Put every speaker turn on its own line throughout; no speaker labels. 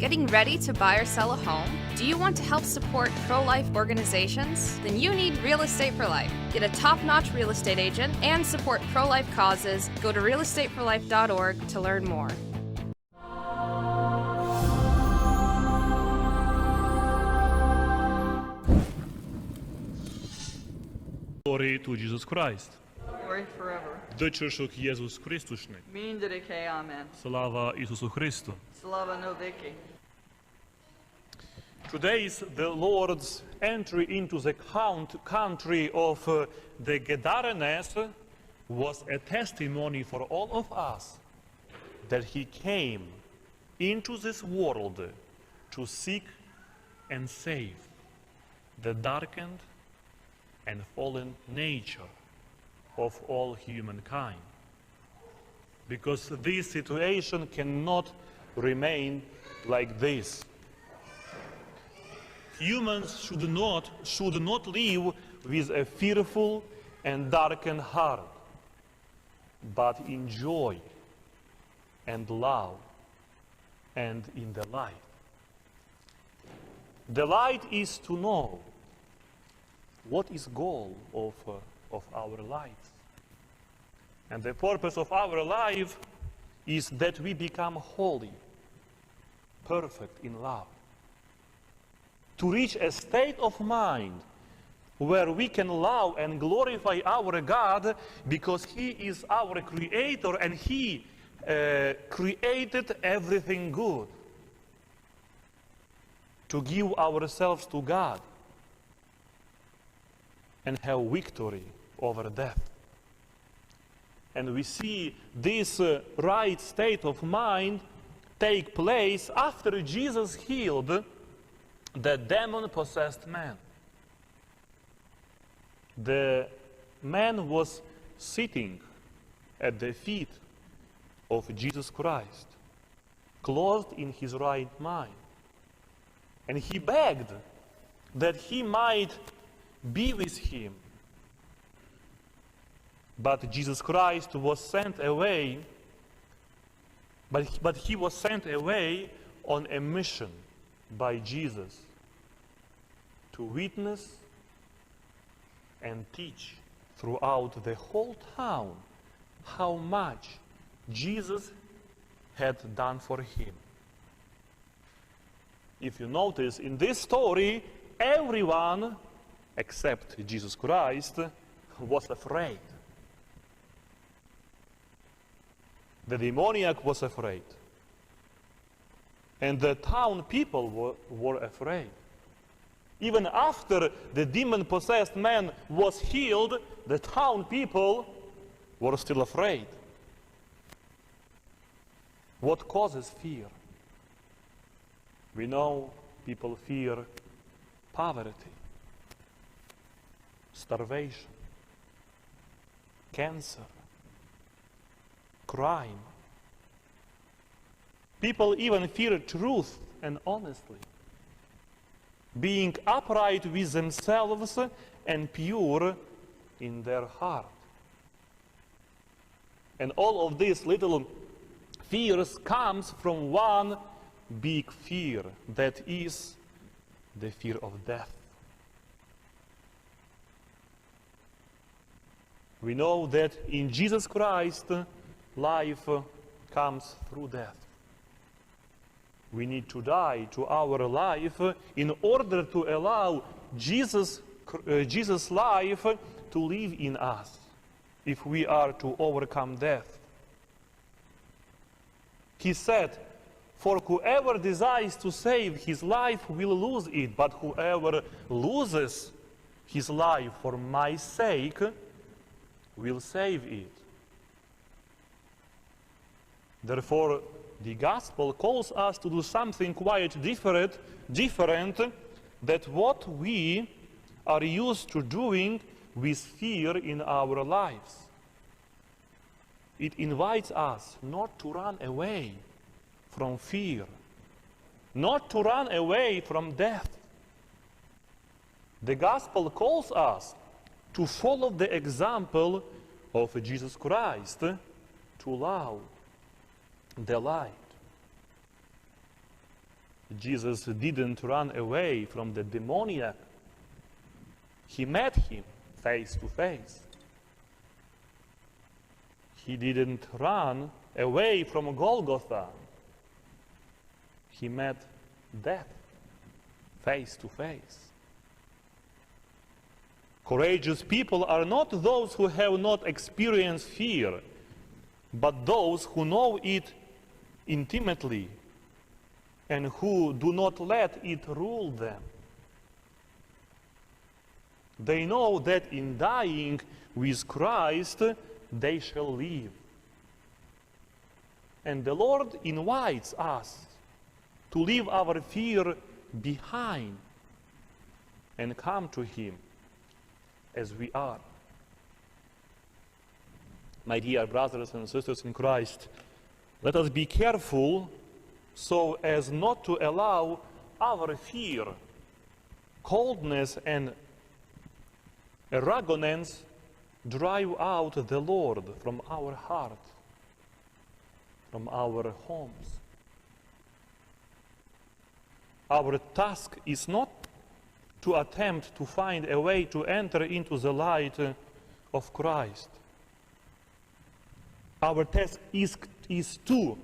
Getting ready to buy or sell a home? Do you want to help support pro-life organizations? Then you need Real Estate for Life. Get a top-notch real estate agent and support pro-life causes. Go to realestateforlife.org to learn more.
Glory to Jesus Christ.
Glory forever.
Dăčeršok Jēzus Kristusnek.
Mindrike, amen.
Slava Isusu Christu.
Slava noviki.
Today is the Lord's entry into the country of the Gadarenes was a testimony for all of us that he came into this world to seek and save the darkened and fallen nature of all humankind. Because this situation cannot remain like this. Humans should not live with a fearful and darkened heart, but in joy and love and in the light. The light is to know what is goal of our lives. And the purpose of our life is that we become holy, perfect in love. To reach a state of mind where we can love and glorify our God because He is our Creator and He created everything good. To give ourselves to God and have victory over death. And we see this right state of mind take place after Jesus healed the demon-possessed man. The man was sitting at the feet of Jesus Christ, clothed in his right mind. And he begged that he might be with him. But Jesus Christ was sent away, but he was sent away on a mission by Jesus to witness and teach throughout the whole town how much Jesus had done for him. If you notice, in this story, everyone except Jesus Christ was afraid. The demoniac was afraid. And the town people were afraid. Even after the demon-possessed man was healed, the town people were still afraid. What causes fear? We know people fear poverty, starvation, cancer, crime. People even fear truth and honesty, being upright with themselves and pure in their heart. And all of these little fears comes from one big fear, that is the fear of death. We know that in Jesus Christ, life comes through death. We need to die to our life in order to allow Jesus' life to live in us, if we are to overcome death. He said, "For whoever desires to save his life will lose it, but whoever loses his life for my sake will save it." Therefore, the gospel calls us to do something quite different than what we are used to doing with fear in our lives. It invites us not to run away from fear, not to run away from death. The gospel calls us to follow the example of Jesus Christ, to love the light. Jesus didn't run away from the demoniac. He met him face to face. He didn't run away from Golgotha. He met death face to face. Courageous people are not those who have not experienced fear, but those who know it intimately and who do not let it rule them. They know that in dying with Christ, they shall live. And the Lord invites us to leave our fear behind and come to Him as we are. My dear brothers and sisters in Christ, let us be careful so as not to allow our fear, coldness, and arrogance drive out the Lord from our heart, from our homes. Our task is not to attempt to find a way to enter into the light of Christ. Our task is to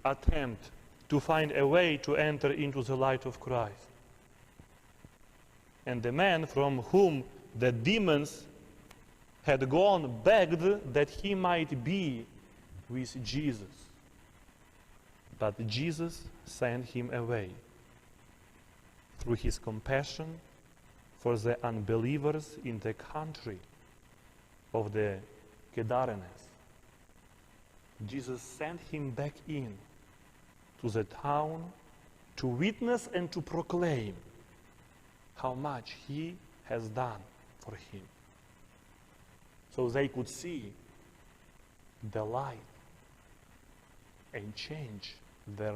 attempt to find a way to enter into the light of Christ. And the man from whom the demons had gone begged that he might be with Jesus. But Jesus sent him away through His compassion for the unbelievers in the country of the Gadarenes. Jesus sent him back in to the town to witness and to proclaim how much He has done for him, so they could see the light and change their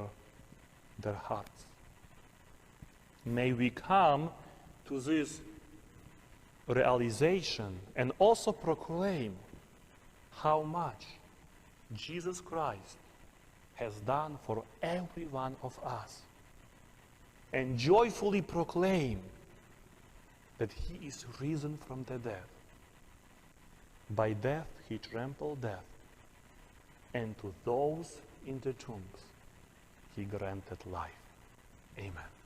hearts. May we come to this realization and also proclaim how much Jesus Christ has done for every one of us, and joyfully proclaim that He is risen from the dead. By death He trampled death, and to those in the tombs He granted life. Amen.